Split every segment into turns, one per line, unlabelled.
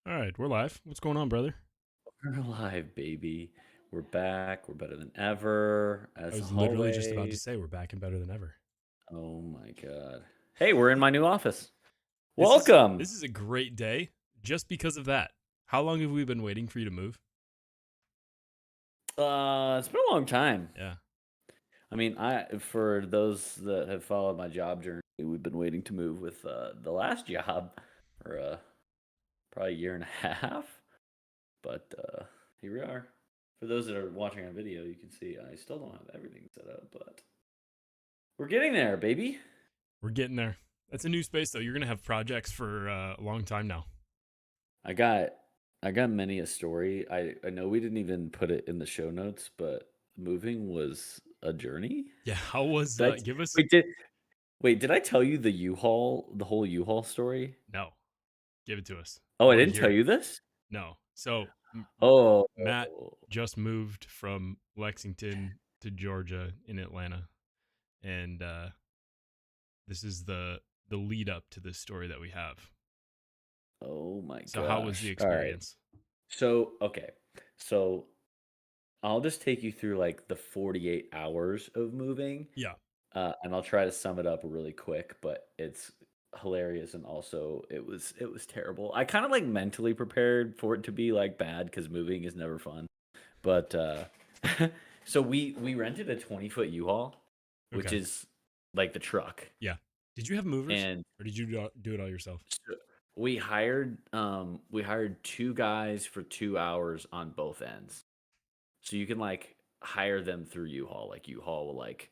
All right, we're live. What's going on, brother?
We're alive, baby. We're back. We're better than ever,
I
as
was literally just about to
always.
say we're back and better than ever.
Oh my God. Hey, we're in my new office.
This is
Welcome.
this is a great day just because of that. How long have we been waiting for you to move?
It's been a long time.
Yeah.
I mean, for those that have followed my job journey, we've been waiting to move with the last job for probably a year and a half. But here we are. For those that are watching on video, you can see I still don't have everything set up, but we're getting there, baby.
We're getting there. That's a new space though. You're going to have projects for a long time now.
I got I got many a story. I know we didn't even put it in the show notes, but moving was a journey.
Yeah, how was
Did
give us
wait, did wait, did I tell you the whole U-Haul story?
no. Give it to us.
Oh,
I
I
want to
didn't
hear
tell
it.
you this?
No. So,
Oh,
Matt just moved from Lexington to Georgia in Atlanta, and this is the lead up to this story that we have.
oh my
So, how was the
gosh. All right.
experience?
Okay. So I'll just take you through like the 48 hours of moving.
Yeah.
And I'll try to sum it up really quick, but it's hilarious and also it was terrible. I kind of like mentally prepared for it to be like bad because moving is never fun. But so we rented a 20-foot U-Haul, which
Okay.
is like the truck,
Yeah. Did you have movers
and
or did you do it all yourself?
so we hired two guys for 2 hours on both ends. So you can like hire them through U-Haul. Like U-Haul will like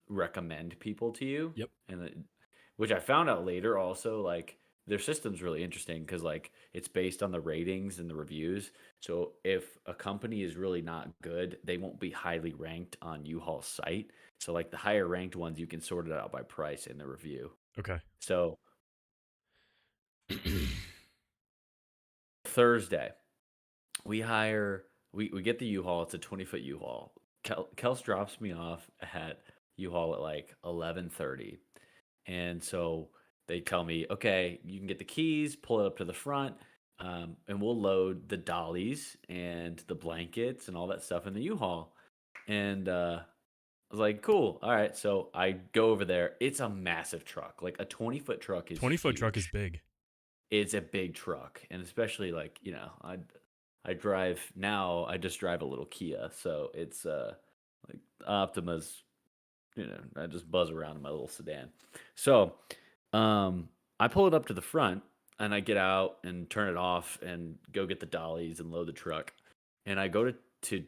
recommend people to you,
Yep.
and which I found out later also, like their system's really interesting because like it's based on the ratings and the reviews. So if a company is really not good, they won't be highly ranked on U-Haul's site. So like the higher ranked ones, you can sort it out by price in the review.
Okay.
So Thursday, we get the U-Haul. It's a 20-foot U-Haul. Kels drops me off at U-Haul at like 11:30. And so they tell me, okay, you can get the keys, pull it up to the front, and we'll load the dollies and the blankets and all that stuff in the U-Haul. And I was like, cool. All right. So I go over there. It's a massive truck. Like a 20-foot truck is
20-foot truck is
huge.
big.
It's a big truck. And especially like, I drive now, I just drive a little Kia. So it's like Optima's, I just buzz around in my little sedan. So I pull it up to the front and I get out and turn it off and go get the dollies and load the truck. And I go to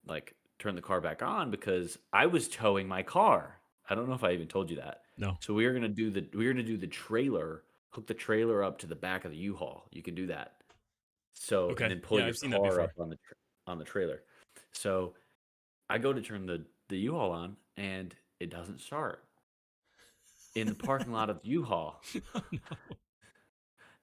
like turn the car back on because I was towing my car. I don't know if I even told you that.
No.
So we were gonna do the trailer, hook the trailer up to the back of the U-Haul. You can do that. So and
Okay.
then pull
Yeah,
your
I've seen that
car up
before.
on the trailer. So I go to turn the U-Haul on and it doesn't start in the parking lot of the U-Haul.
Oh no.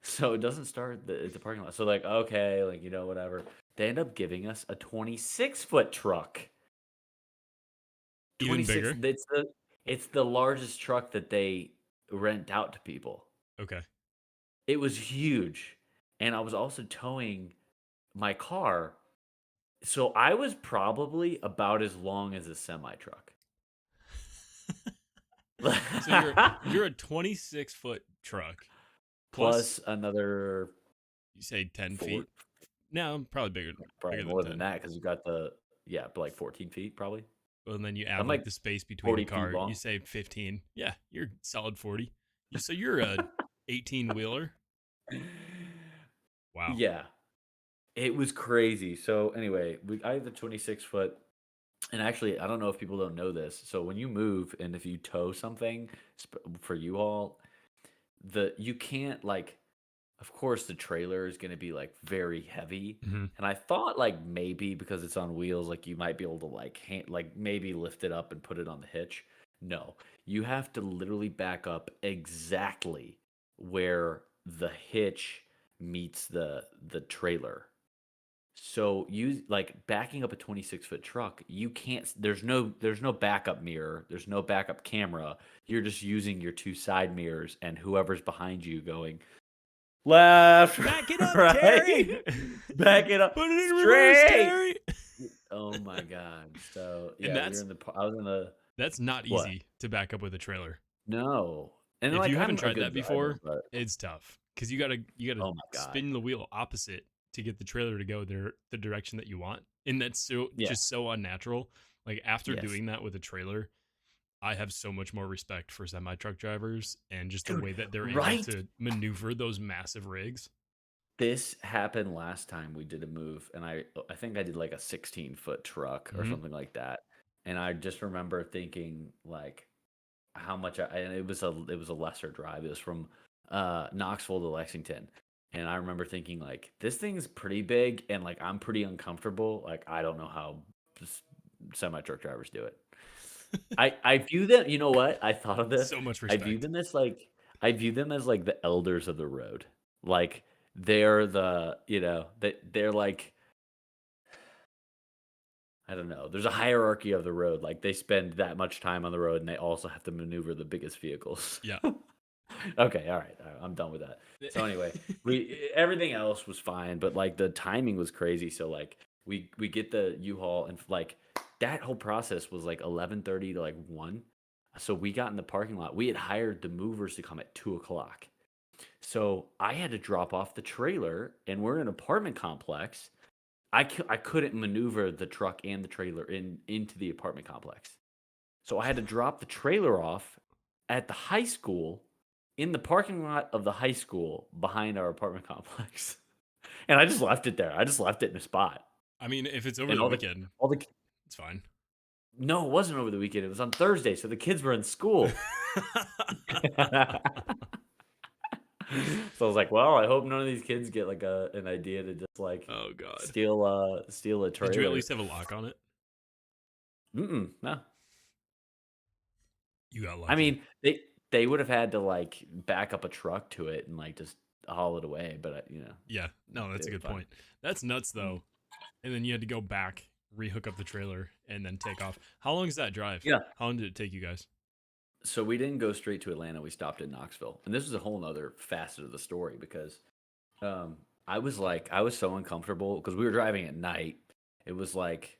So it doesn't start at the parking lot. So like, okay, like whatever. They end up giving us a 26-foot truck.
Even
26.
bigger?
It's the largest truck that they rent out to people.
Okay.
It was huge, and I was also towing my car. So I was probably about as long as a semi truck.
So you're a 26-foot truck plus
Plus another
you say 10
four,
feet? No, probably
probably
bigger than
more than
10.
that because you got yeah, but like 14 feet probably.
Well, and then you add
I'm
like
like
the space between the
40 feet
car. You
long.
say 15. Yeah, you're solid 40. So you're a 18 wheeler. Wow.
Yeah, it was crazy. So anyway, I have the 26-foot, and actually, I don't know if people don't know this. So when you move and if you tow something for U-Haul, you can't like. Of course, the trailer is going to be like very heavy,
Hmm.
and I thought like maybe because it's on wheels, like you might be able to like like maybe lift it up and put it on the hitch. No, you have to literally back up exactly where the hitch meets the trailer. So you like backing up a 26-foot truck, you can't there's no backup mirror, there's no backup camera. You're just using your two side mirrors and whoever's behind you going, left,
Back it up,
right,
Terry.
back it up,
Put it in reverse,
straight.
Terry.
Oh my god! So
And
yeah, we were in the. I was in the
that's not
what?
easy to back up with a trailer.
No, and
If
like
you haven't
I'm a
tried
good
that
driver,
before,
but
it's tough because you gotta
oh my god,
spin the wheel opposite to get the trailer to go the direction that you want, and that's
yeah,
just so unnatural. Like after
yes,
doing that with a trailer, I have so much more respect for semi truck drivers and just the
dude,
way that they're able
right?
to maneuver those massive rigs.
This happened last time we did a move, and I think I did like a 16-foot truck or
Hmm.
something like that, and I just remember thinking like how much and it was a lesser drive. It was from Knoxville to Lexington. And I remember thinking like this thing's pretty big and like I'm pretty uncomfortable. Like I don't know how semi truck drivers do it. I view them, you know what? I thought of this.
So much
I view
respect.
them as like I view them as like the elders of the road. Like they're the, they're like I don't know. There's a hierarchy of the road. Like they spend that much time on the road and they also have to maneuver the biggest vehicles.
Yeah.
Okay, all right, I'm done with that. So anyway, we everything else was fine, but like the timing was crazy. So like we get the U-Haul and like that whole process was like 11:30 to like 1. So we got in the parking lot. We had hired the movers to come at 2 o'clock. So I had to drop off the trailer, and we're in an apartment complex. I couldn't maneuver the truck and the trailer into the apartment complex. So I had to drop the trailer off at the high school in the parking lot of the high school behind our apartment complex. And I just left it there. I just left it in a spot.
I mean, if it's over
And
the weekend,
all the
it's fine.
no, it wasn't over the weekend. It was on Thursday, so the kids were in school. So I was like, well, I hope none of these kids get like an idea to just like
Oh God.
steal a
Did you at
trailer.
least have a lock on it?
No.
You got
I
lucky.
mean, they would have had to like back up a truck to it and like just haul it away, but
Yeah. No,
they
that's a
were
good
fine.
point. That's nuts
Mm.
though. And then you had to go back, rehook up the trailer, and then take off. How long is that drive?
Yeah.
How long did it take you guys?
So we didn't go straight to Atlanta. We stopped in Knoxville, and this is a whole nother facet of the story because um, I was so uncomfortable because we were driving at night. It was like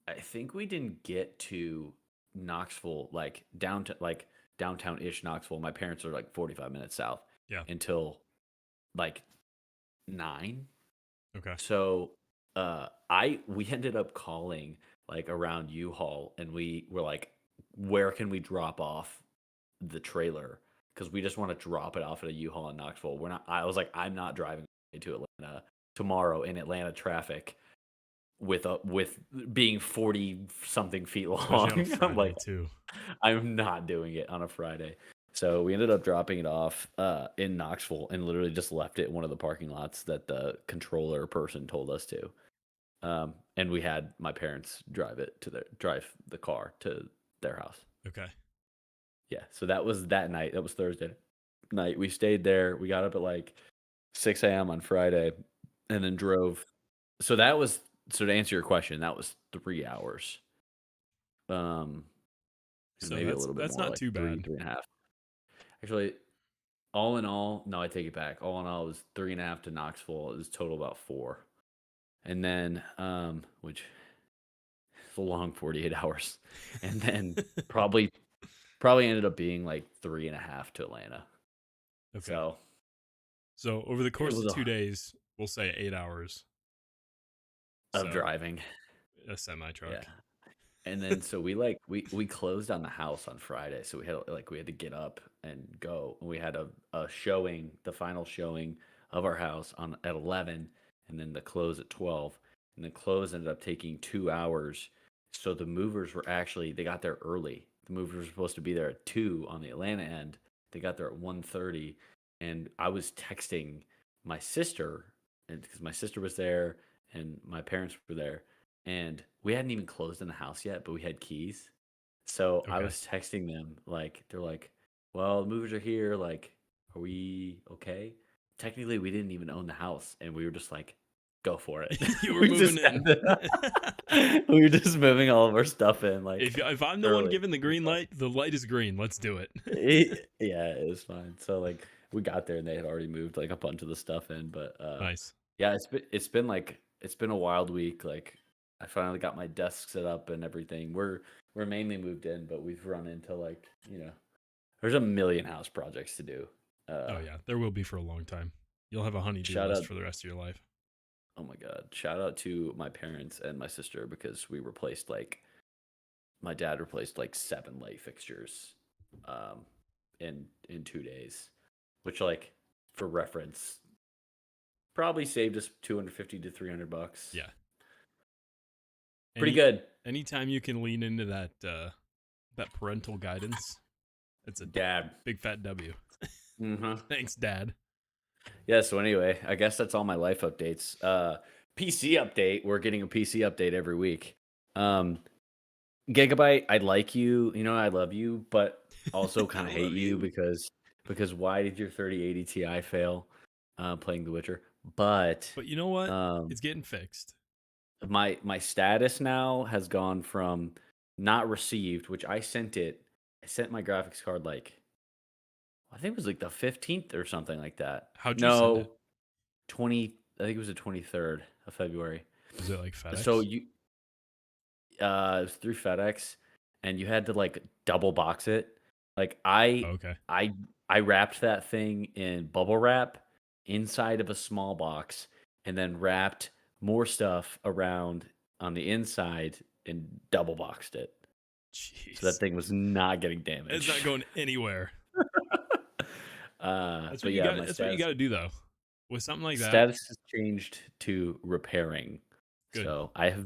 I think we didn't get to Knoxville like downtown-ish Knoxville. My parents are like 45 minutes south
Yeah.
until like 9.
Okay.
So I we ended up calling like around U-Haul and we were like, where can we drop off the trailer? Because we just want to drop it off at a U-Haul in Knoxville. I was like, I'm not driving to Atlanta tomorrow in Atlanta traffic with being 40 something feet
Especially on a
long. I'm
Friday
like,
too.
I'm not doing it on a Friday. So we ended up dropping it off in Knoxville and literally just left it in one of the parking lots that the controller person told us to. And we had my parents drive the car to their house.
Okay.
Yeah. So that was that night. That was Thursday night. We stayed there. We got up at like 6 a.m. on Friday and then drove. So that was so to answer your question, that was 3 hours. Um,
So
maybe a
that's
little bit
that's
more,
not
like
too
three,
bad.
3.5. Actually, all in all, no, I take it back. All in all, it was 3.5 to Knoxville. It was total about 4. And then, which is a long 48 hours. And then probably ended up being like 3.5 to Atlanta.
Okay.
So
So over the
it
course
was
of 2 days, we'll say 8 hours.
of
So
driving.
a semi
Yeah.
truck.
And then so we closed on the house on Friday. So we had to get up and go. And we had a showing, the final showing of our house on at 11 and then the close at 12. And the close ended up taking 2 hours. So the movers were actually they got there early. The movers were supposed to be there at 2 on the Atlanta end. They got there at 1:30 and I was texting my sister and because my sister was there and my parents were there and we hadn't even closed in the house yet, but we had keys. So I
Okay.
was texting them like they're like, "Well, the movers are here. Like, are we okay?" Technically, we didn't even own the house, and we were just like, "Go for it."
You were
we
moving
just
in.
we were just moving all of our stuff in like
If I'm the one
early.
given the green light, the light is green. Let's do it.
Yeah, it was fine. So like we got there and they had already moved like a bunch of the stuff in. But
Nice.
yeah, it's been a wild week. Like I finally got my desk set up and everything. We're mainly moved in, but we've run into like there's a million house projects to do.
Oh yeah, there will be for a long time. You'll have a honey-do
Shout
list
out
for the rest of your life.
Oh my god. Shout out to my parents and my sister because we replaced like my dad replaced like 7 light fixtures um in 2 days, which like for reference probably saved us 250 to 300 bucks.
Yeah.
Pretty
Any
good.
anytime you can lean into that parental guidance, it's a
Dad.
big fat W.
Mhm.
Thanks, Dad.
Yeah, so anyway, I guess that's all my life updates. PC update, we're getting a PC update every week. Um Gigabyte, I like you, I love you, but also
I
kind of hate
love
you
you.
because why did your 3080 Ti fail playing The Witcher? But
But you know what?
um,
It's getting fixed.
my status now has gone from not received, which I sent it. I sent my graphics card like I think it was like the 15th or something like that.
How'd you send it?
No, 20. I think it was the 23rd of February.
Was it like
So
FedEx?
it was through FedEx, and you had to like double box it. Like
Oh, okay.
I wrapped that thing in bubble wrap inside of a small box, and then wrapped more stuff around on the inside and double boxed it. So that
Jeez.
thing was not getting
It's not
damaged.
going anywhere. That's what
But
you
yeah,
got.
my
That's what you got to do though. With something like that,
status has changed to repairing.
good.
So I have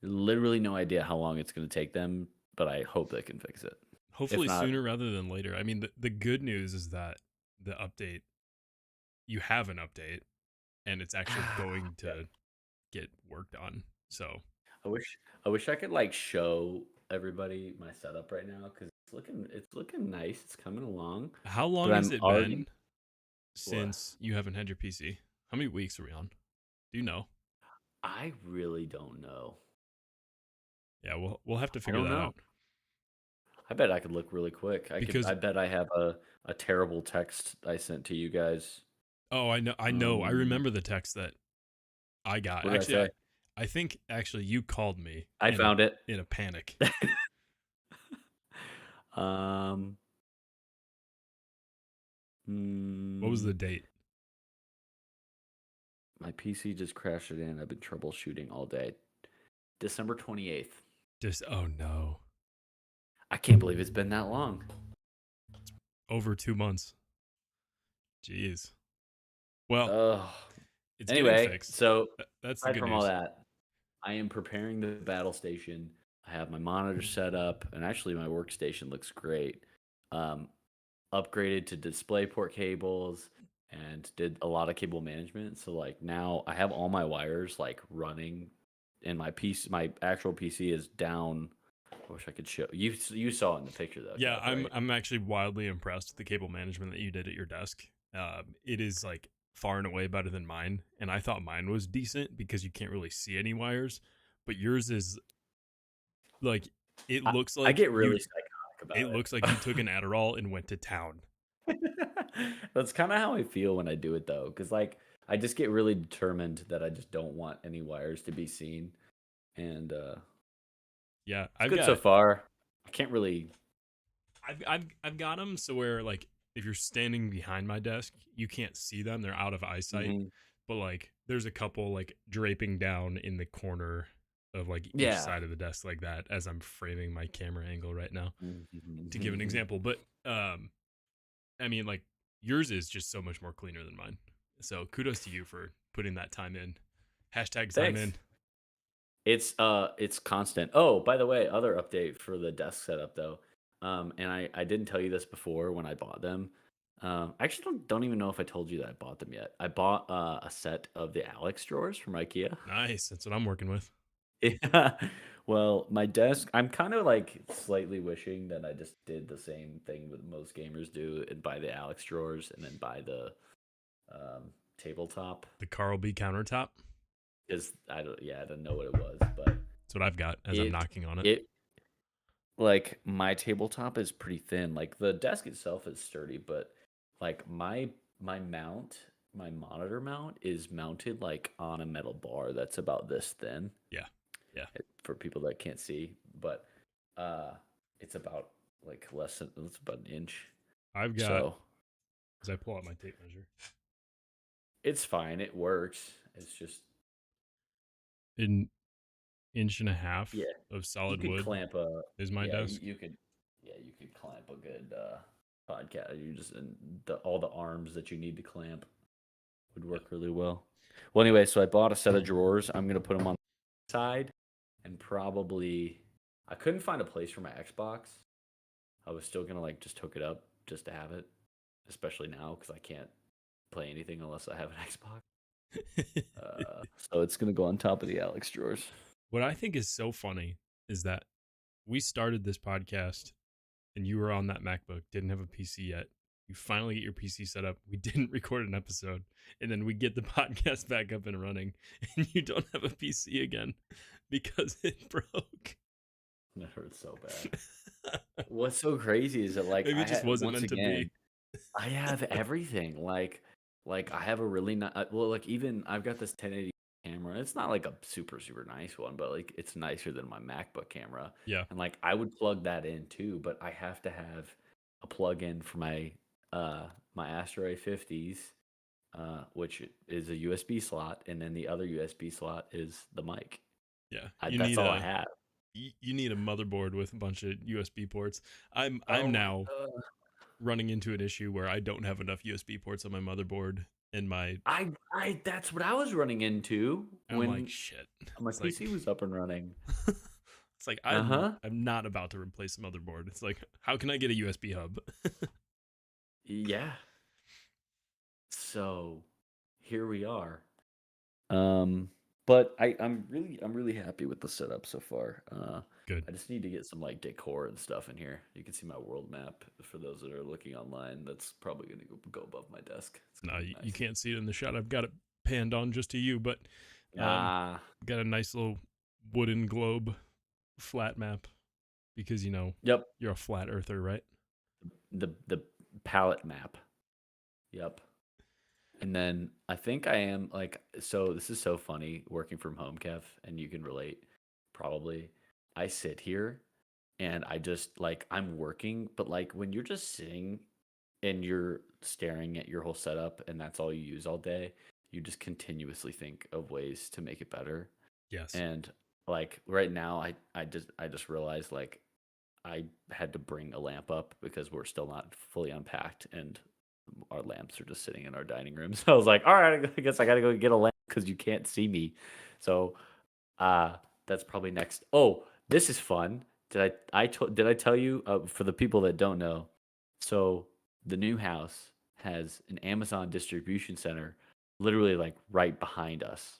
literally no idea how long it's going to take them, but I hope they can fix it. If
Hopefully
not,
sooner rather than later. I mean, the good news is that the update, you have an update, and it's actually going
yeah.
to get worked on. So
I wish I wish I could like show everybody my setup right now because it's looking nice. It's coming along,
how
but
long has
I'm
it
already
been
what?
since you haven't had your PC? How many weeks are we on? Do you know?
I really don't know.
Yeah, we'll have to
I
figure
don't
that
know.
out
I bet I could look really quick. I could.
because
I bet I have a terrible text I sent to you guys.
oh, I know, I
Um,
remember the text that I got.
what did I
Actually,
say?
I think actually you called me
I found it.
in a panic.
um,
What was the
mm,
date?
my PC just crashed it in. I've been troubleshooting all day. December 28th.
Just oh no,
I can't believe it's been that long.
over 2 months. Jeez. Well,
Ugh.
it's getting
Anyway,
fixed.
so
That's the
aside
good
from all
news.
that, I am preparing the battle station. I have my monitor set up, and actually, my workstation looks great. Um, Upgraded to DisplayPort cables and did a lot of cable management. So like now I have all my wires like running, and my PC, my actual PC is down. I wish I could show you. You saw it in the picture though,
Yeah,
Kev,
I'm
right?
I'm actually wildly impressed with the cable management that you did at your desk. It is like far and away better than mine, and I thought mine was decent because you can't really see any wires, but yours is like it
I,
looks
I
like
get
you
really psychotic
it looks like you took
about
an Adderall and went to town.
it. That's kind of how I feel when I do it though, because like I just get really determined that I just don't want any wires to be seen, and
Yeah,
it's
I've
good so
got
far. I can't really.
I've got them so where like if you're standing behind my desk, you can't see them; they're out of eyesight.
Mhm.
But like, there's a couple like draping down in the corner of like each
Yeah.
side of the desk like that as I'm framing my camera angle right now to give an
Mhm.
example. But I mean, like yours is just so much more cleaner than mine. So kudos to you for putting that time in. Hashtag time
Thanks.
in.
It's constant. Oh, by the way, other update for the desk setup though. And I didn't tell you this before when I bought them. I actually don't even know if I told you that I bought them yet. I bought a set of the Alex drawers from IKEA.
Nice. That's what I'm working with.
Yeah. Well, my desk, I'm kind of like slightly wishing that I just did the same thing that most gamers do and buy the Alex drawers and then buy the tabletop.
The Carl B countertop.
Because I don't know what it was, but
That's what I've got as I'm
it
knocking on it.
it like my tabletop is pretty thin. Like the desk itself is sturdy, but like my mount, my monitor mount is mounted like on a metal bar that's about this thin
Yeah. Yeah.
for people that can't see, but uh it's about like less than it's about an inch.
I've got,
So
as I pull out my tape measure,
it's fine. It works. It's just
an inch and a half
yeah.
of
You
solid
could
wood
clamp a
is my
yeah,
desk.
you could clamp a good podcast. You just and all the arms that you need to clamp would
Yeah.
work really well. Well, anyway, so I bought a set of drawers. I'm gonna put them on the side, and probably I couldn't find a place for my Xbox. I was still gonna like just hook it up just to have it, especially now because I can't play anything unless I have an Xbox. So it's gonna go on top of the Alex drawers.
What I think is so funny is that we started this podcast and you were on that MacBook, didn't have a PC yet. You finally get your PC set up. We didn't record an episode. And then we get the podcast back up and running, and you don't have a PC again because it broke.
That hurts so bad. What's so crazy is that like
Maybe
I
it just
had
wasn't
once
meant to
again
be.
I have everything. Like I have a really nice. Well, like even I've got this 1080 camera. It's not like a super nice one, but like it's nicer than my MacBook camera.
Yeah.
And like I would plug that in too, but I have to have a plug in for my Astro A50s, which is a USB slot, and then the other USB slot is the mic.
Yeah.
That's all I have.
You need a motherboard with a bunch of USB ports. I'm
Oh my
now
god.
running into an issue where I don't have enough USB ports on my motherboard and
I that's what I was running into
I'm like,
when
shit.
my
It's like
PC was up and running.
it's like
Uh-huh.
I'm not about to replace the motherboard. It's like, how can I get a USB hub?
Yeah. So here we are. Um, but I'm really happy with the setup so far.
Good.
I just need to get some like decor and stuff in here. You can see my world map for those that are looking online. That's probably gonna go above my desk. It's
No,
gonna be
you
nice.
can't see it in the shot. I've got it panned on just to you, but um,
Ah,
got a nice little wooden globe flat map because
yep.
you're a flat earther, right?
The palette map. Yep. And then I think I am like, so this is so funny working from home, Kev, and you can relate probably. I sit here and I just like, I'm working, but like when you're just sitting and you're staring at your whole setup and that's all you use all day, you just continuously think of ways to make it better.
Yes.
And like right now, I just realized like I had to bring a lamp up because we're still not fully unpacked and our lamps are just sitting in our dining room. So I was like, all right, I guess I got to go get a lamp because you can't see me. So uh, that's probably next. Oh, this is fun. Did I tell you for the people that don't know? So the new house has an Amazon distribution center literally like right behind us.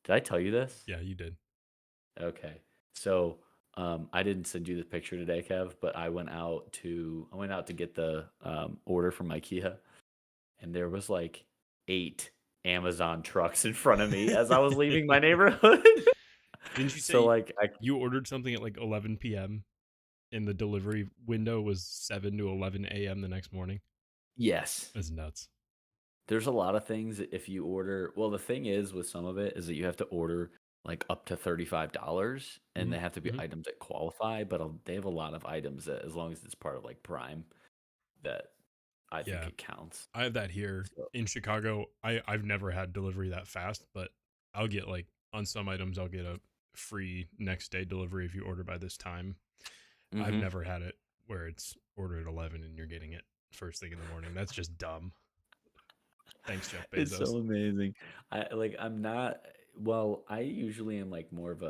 Did I tell you this?
Yeah, you did.
Okay. So I didn't send you the picture today, Kev, but I went out to get the order from IKEA, and there was like 8 Amazon trucks in front of me as I was leaving my neighborhood.
Didn't you
So
say
like I
you ordered something at like 11 p.m. and the delivery window was 7 to 11 a.m. the next morning?
yes.
That's nuts.
There's a lot of things that if you order, well, the thing is with some of it is that you have to order like up to $35 and
Hmm.
they have to be
Hmm.
items that qualify, but they have a lot of items that as long as it's part of like Prime that I think
Yeah,
it counts.
I have that here
So,
in Chicago. I've never had delivery that fast, but I'll get like on some items I'll get a free next day delivery if you order by this time. I've
mhm.
never had it where it's ordered at 11 and you're getting it first thing in the morning. That's just dumb. Thanks, Jeff
It's
Bezos.
so amazing. I'm not well, I usually am like more of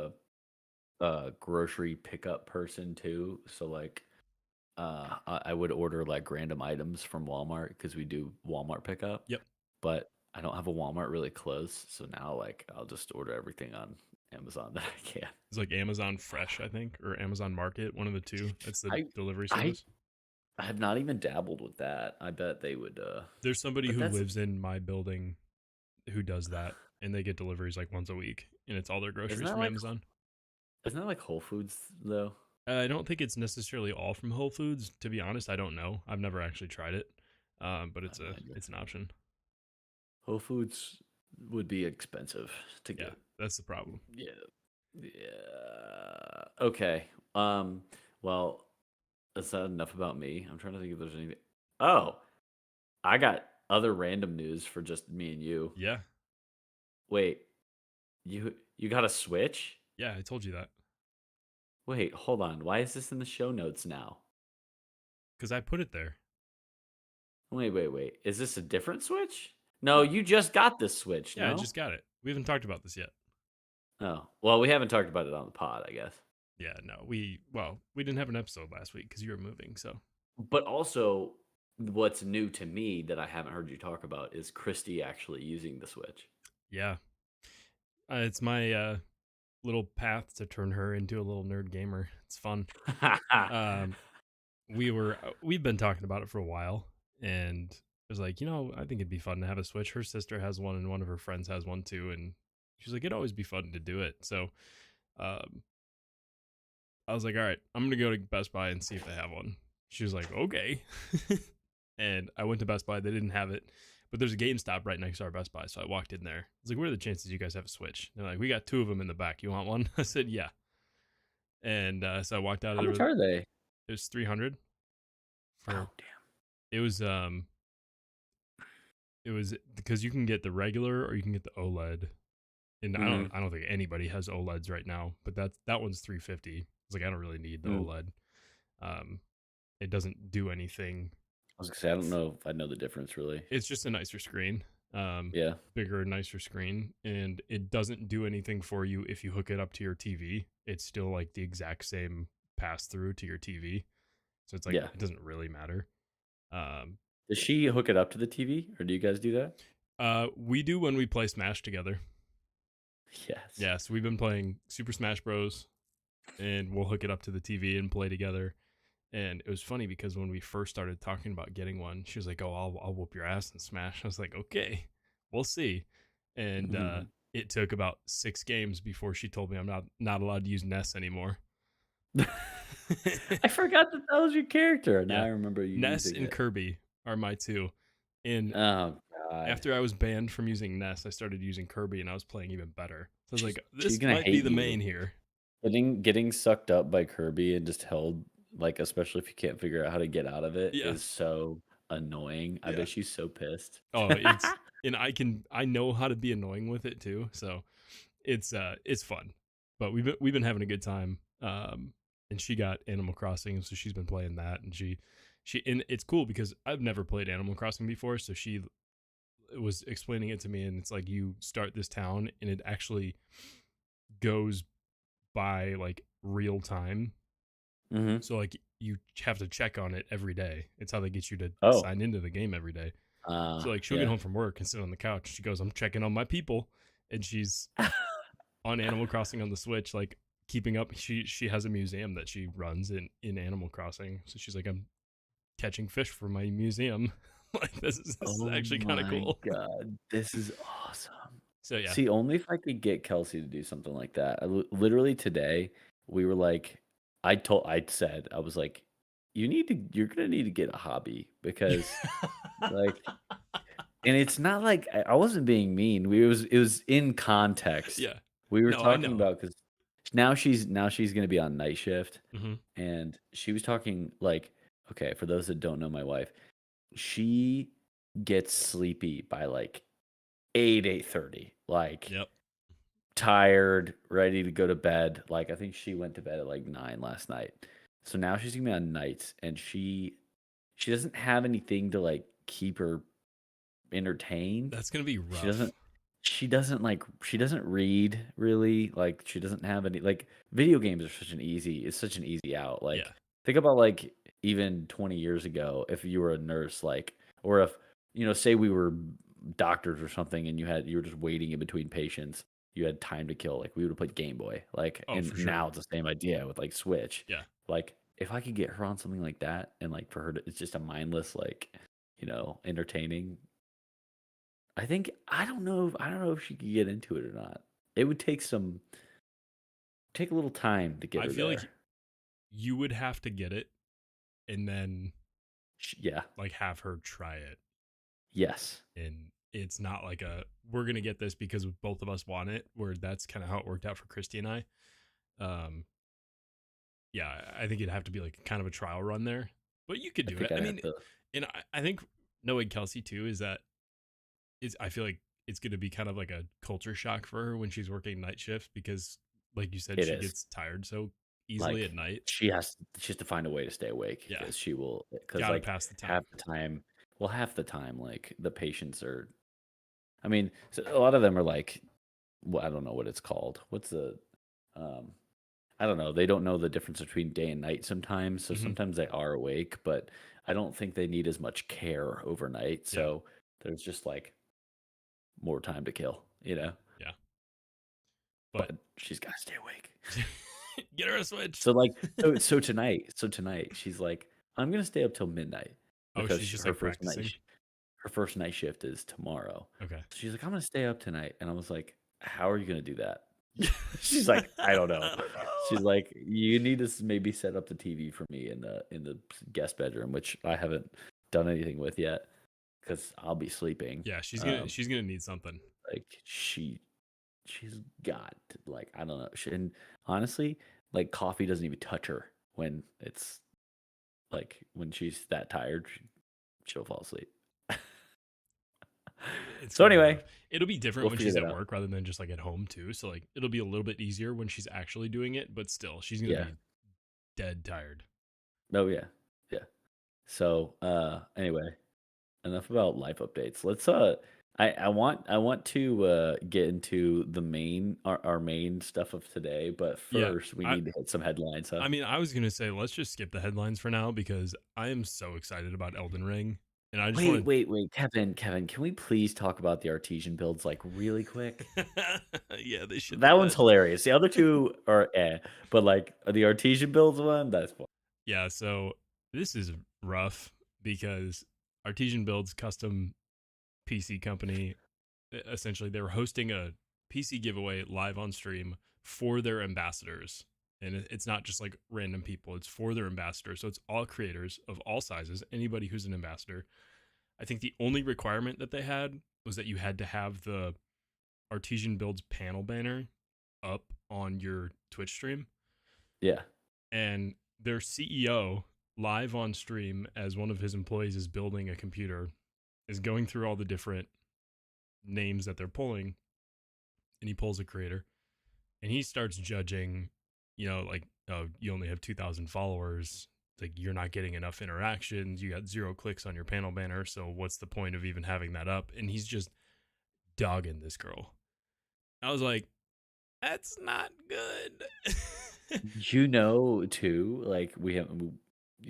a grocery pickup person too. So like I would order like random items from Walmart because we do Walmart pickup,
Yep.
but I don't have a Walmart really close. So now like I'll just order everything on Amazon that I can.
It's like Amazon Fresh, I think, or Amazon Market, one of the two. That's the
I
delivery
I
service.
I have not even dabbled with that. I bet they would
There's somebody
but
who
that's
lives in my building who does that, and they get deliveries like once a week, and it's all their
isn't
groceries
that
from
like
Amazon.
Whole Foods though?
I don't think it's necessarily all from Whole Foods. To be honest, I don't know. I've never actually tried it. But
I have no idea.
it's an option.
Whole Foods would be expensive to
Yeah,
get.
that's the problem.
Yeah. Yeah. Okay. Um. Well, is that enough about me? I'm trying to think if there's anything. Oh, I got other random news for just me and you.
Yeah,
Wait, you got a Switch?
yeah, I told you that
Wait, hold on. Why is this in the show notes now?
because I put it there.
Wait. Is this a different Switch? No,
No,
you just got this Switch,
yeah, I
no?
just got it. We haven't talked about this yet.
Oh, well, we haven't talked about it on the pod, I guess.
Yeah, no, we didn't have an episode last week because you were moving. So
But also, what's new to me that I haven't heard you talk about is Christy actually using the Switch.
yeah, it's my little path to turn her into a little nerd gamer. It's fun. Um, we've been talking about it for a while, and it was like, I think it'd be fun to have a Switch. Her sister has one, and one of her friends has one too, and she's like, it'd always be fun to do it. So, um, I was like, all right, I'm gonna go to Best Buy and see if they have one. She was like, okay, and I went to Best Buy. They didn't have it, but there's a GameStop right next to our Best Buy, so I walked in there. I was like, what are the chances you guys have a Switch? They're like, we got two of them in the back. You want one? I said, yeah, and so I walked out of
How
there
much
with
are they?
it was 300 for
Oh, damn.
it was it was because you can get the regular or you can get the OLED. And
Mm-hmm.
I don't think anybody has OLEDs right now, but that one's 350. It's like I don't really need the
Mm.
OLED. Um it doesn't do anything.
I was gonna say I don't know if I know the difference really.
It's just a nicer screen.
Yeah.
Bigger, nicer screen, and it doesn't do anything for you if you hook it up to your TV. It's still like the exact same pass through to your TV. So it's like
Yeah.
it doesn't really matter. Um
Does she hook it up to the TV, or do you guys do that?
we do when we play Smash together.
Yes.
Yeah, so we've been playing Super Smash Bros. And we'll hook it up to the TV and play together. And it was funny because when we first started talking about getting one, she was like, "Oh, I'll whoop your ass and Smash." I was like, "Okay, we'll see." And it took about 6 games before she told me I'm not allowed to use Ness anymore.
I forgot that that was your character. Now
Yeah,
I remember you
Ness
using
and
it.
Kirby are my two. And
Oh God.
after I was banned from using Ness, I started using Kirby, and I was playing even better. So I was
She's
like,
she's
"This
gonna
might be
hate
the
you.
main here."
Getting sucked up by Kirby and just held, like, especially if you can't figure out how to get out of it,
Yeah,
is so annoying. I
yeah.
bet she's so pissed.
Oh, it's and I know how to be annoying with it too. So it's fun. But we've been having a good time. And she got Animal Crossing, so she's been playing that, and she and it's cool because I've never played Animal Crossing before, so she was explaining it to me, and it's like you start this town and it actually goes by like real time.
Mhm.
So like you have to check on it every day. It's how they get you to
Oh,
sign into the game every day. So like she'll get
yeah.
home from work and sit on the couch. She goes, "I'm checking on my people," and she's on Animal Crossing on the Switch, like keeping up. She has a museum that she runs in Animal Crossing. So she's like, "I'm catching fish for my museum." Like this is
Oh
actually kind of
my
cool.
god, this is awesome.
So yeah,
See, only if I could get Kelsey to do something like that. Literally today, we were like, I said, I was like, you're gonna need to get a hobby because, like, and it's not like I wasn't being mean. It was in context.
yeah.
We were
No, I
talking
know.
about because now she's gonna be on night shift,
Hmm.
and she was talking like, okay, for those that don't know my wife, she gets sleepy by like 8:30, like
Yep.
tired, ready to go to bed. Like I think she went to bed at like 9 last night. So now she's gonna be on nights, and she doesn't have anything to like keep her entertained.
That's gonna be
She
rough.
doesn't she doesn't read really. Like she doesn't have any like video games are such an easy out.
Yeah.
Like think about like even 20 years ago if you were a nurse, like, or if say we were doctors or something and you were just waiting in between patients, you had time to kill, like we would have played Game Boy. Like,
Oh,
and
for sure.
now it's the same idea with like Switch.
Yeah.
Like if I could get her on something like that and like for her to, it's just a mindless like entertaining. I don't know if she could get into it or not. It would take a little time to get
I
her
feel like
there.
you would have to get it, and then
Yeah.
like have her try it.
Yes.
And it's not like a we're gonna get this because both of us want it, where that's kind of how it worked out for Christy and I. Um, yeah, I think it'd have to be like kind of a trial run there, but you could
I
do
think
it.
I'd
I
have
mean,
to.
and I think knowing Kelsey too is that I feel like it's going to be kind of like a culture shock for her when she's working night shifts because, like you said,
It
she
is.
gets tired so easily at
Like,
night.
she has to find a way to stay awake
Yeah,
because she will, because,
got to
like,
pass the
half
time.
the time half the time, like, the patients are, I mean, so a lot of them are like, well, I don't know what it's called. What's the, um I don't know, they don't know the difference between day and night sometimes, so
Hmm.
sometimes they are awake, but I don't think they need as much care overnight,
Yeah,
so there's just, like, more time to kill, you know?
yeah, but
But she's gotta stay awake.
get her a switch.
So, like, so tonight, she's like, "I'm gonna stay up till midnight,"
Oh,
because
she's
sh
just like
her first night
practicing.
her first night shift is tomorrow.
Okay.
So she's like, "I'm gonna stay up tonight," and I was like, "How are you gonna do that?" She's like, "I don't know."
I don't
She's
know.
like, "You need to maybe set up the TV for me in the guest bedroom," which I haven't done anything with yet because I'll be sleeping.
Yeah,
Um,
she's gonna need something.
like she's got like, I don't know. And honestly, like, coffee doesn't even touch her when it's like, when she's that tired. She'll fall asleep.
It's
So
gonna be
anyway,
rough. It'll be different
we'll
when
figure
she's
that
at
out.
work rather than just like at home too. So like it'll be a little bit easier when she's actually doing it, but still, she's gonna
Yeah.
be dead tired.
Oh yeah. Yeah. So anyway, enough about life updates. Let's I want to get into the main our main stuff of today, but
Yeah,
first we
I
need to hit some headlines, huh?
I mean, I was gonna say let's just skip the headlines for now because I am so excited about Elden Ring, and I just
Wait,
want
wait, wait, Kevin, can we please talk about the artesian builds like really quick?
to. Yeah, they should do
That one's
that.
hilarious. The other two are but like the artesian builds one, that's fun.
Yeah, so this is rough because Artesian Builds custom PC company essentially they were hosting a PC giveaway live on stream for their ambassadors. And it's not just like random people, it's for their ambassadors. So it's all creators of all sizes, anybody who's an ambassador. I think the only requirement that they had was that you had to have the Artesian Builds panel banner up on your Twitch stream.
Yeah.
And their CEO, live on stream, as one of his employees is building a computer, is going through all the different names that they're pulling, and he pulls a creator and he starts judging, like, oh, you only have 2,000 followers. Like, you're not getting enough interactions. You got 0 clicks on your panel banner. So, what's the point of even having that up? And he's just dogging this girl. I was like, that's not good.
Too, like, you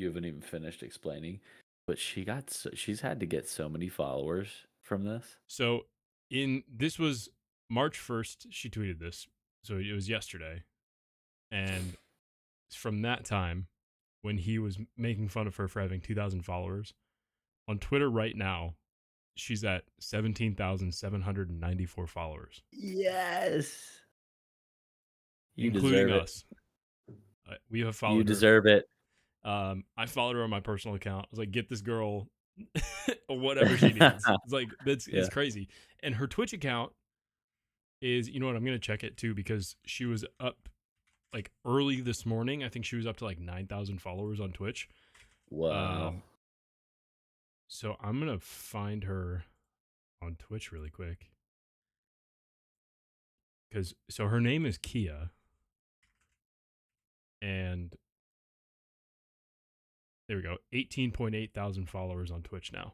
haven't even finished explaining, but she's had to get so many followers from this.
So, this was March 1st, she tweeted this. So, it was yesterday. And from that time, when he was making fun of her for having 2,000 followers, on Twitter right now, she's at 17,794 followers,
Yes. You
including
deserve it.
us. We have
You
followed her.
deserve it.
I followed her on my personal account. I was like, get this girl whatever she needs. It's like it's
Yeah.
crazy. And her Twitch account is, you know what? I'm gonna check it too because she was up like early this morning. I think she was up to like 9,000 followers on Twitch.
Wow.
Um, so I'm gonna find her on Twitch really quick because so her name is Kia, and there we go, 18.8 thousand followers on Twitch now.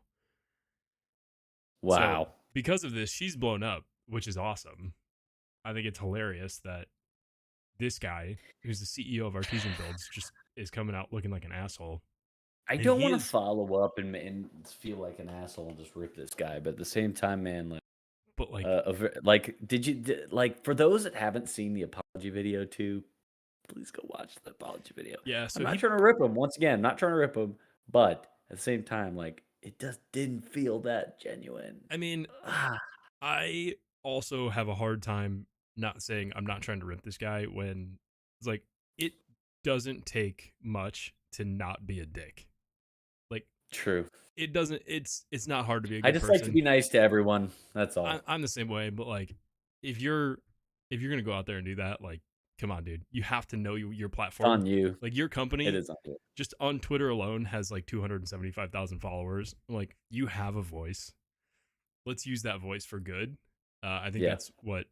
So
Wow.
because of this, she's blown up, which is awesome. I think it's hilarious that this guy, who's the CEO of Artesian Builds, just is coming out looking like an asshole,
I
and
don't
he
want to
is,
follow up and feel like an asshole and just rip this guy, but at the same time, man, like,
but like,
like, like, for those that haven't seen the apology video too, please go watch the apology video.
yeah.
I'm
So
not
he,
trying to rip him. Once again, not trying to rip him, but at the same time, like, it just didn't feel that genuine.
I mean,
Ah,
I also have a hard time not saying I'm not trying to rip this guy when it's like it doesn't take much to not be a dick. Like
True.
it doesn't. It's not hard to be a
I
good
just like to
person.
be nice to everyone. That's all.
I'm the same way, but like if you're if you're gonna go out there and do that, like come on, dude, you have to know your
It's
platform.
on you.
Like your
It
company,
is on you.
just on Twitter alone has like 275,000 followers. Like you have a voice. Let's use that voice for good. I think
Yeah.
that's what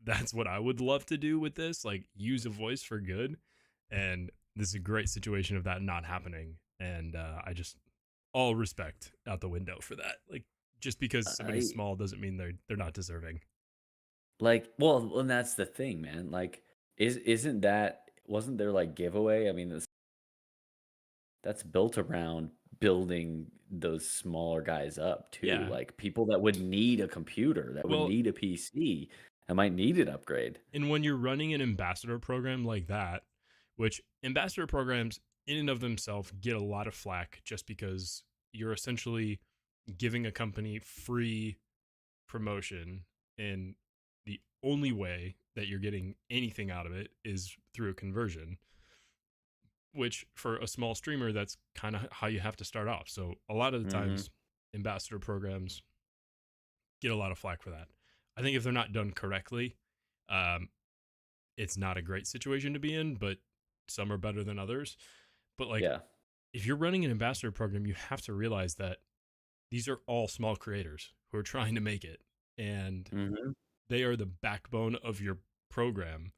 that's what I would love to do with this. Like use a voice for good, and this is a great situation of that not happening. And I just all respect out the window for that. Like just because somebody's
I
small doesn't mean they're not deserving.
like well, and that's the thing, man. Like, isn't that wasn't there like giveaway? I mean, that's built around building those smaller guys up too.
Yeah.
Like people that would need a computer, that would
Well,
need a PC, that might need an upgrade.
and when you're running an ambassador program like that, which ambassador programs in and of themselves get a lot of flack just because you're essentially giving a company free promotion, and the only way that you're getting anything out of it is through a conversion, which for a small streamer that's kind of how you have to start off. So a lot of the
Hmm.
times ambassador programs get a lot of flack for that. I think if they're not done correctly, um, it's not a great situation to be in, but some are better than others. But like
Yeah.
if you're running an ambassador program, you have to realize that these are all small creators who are trying to make it, and
Hmm.
they are the backbone of your program.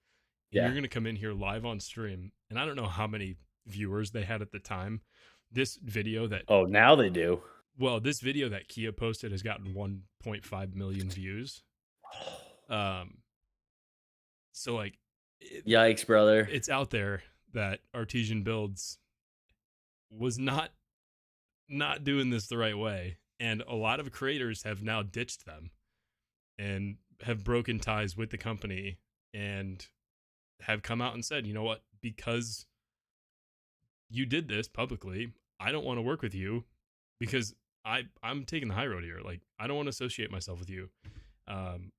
And you're
Yeah.
going to come in here live on stream, and I don't know how many viewers they had at the time. This video that
Oh, now they do.
this video that Kia posted has gotten 1.5 million views. Um, so like
Yikes, brother.
it's out there that Artesian Builds was not doing this the right way, and a lot of creators have now ditched them and have broken ties with the company and have come out and said, you know what, because you did this publicly, I don't want to work with you because I'm taking the high road here. Like I don't want to associate myself with you. Um,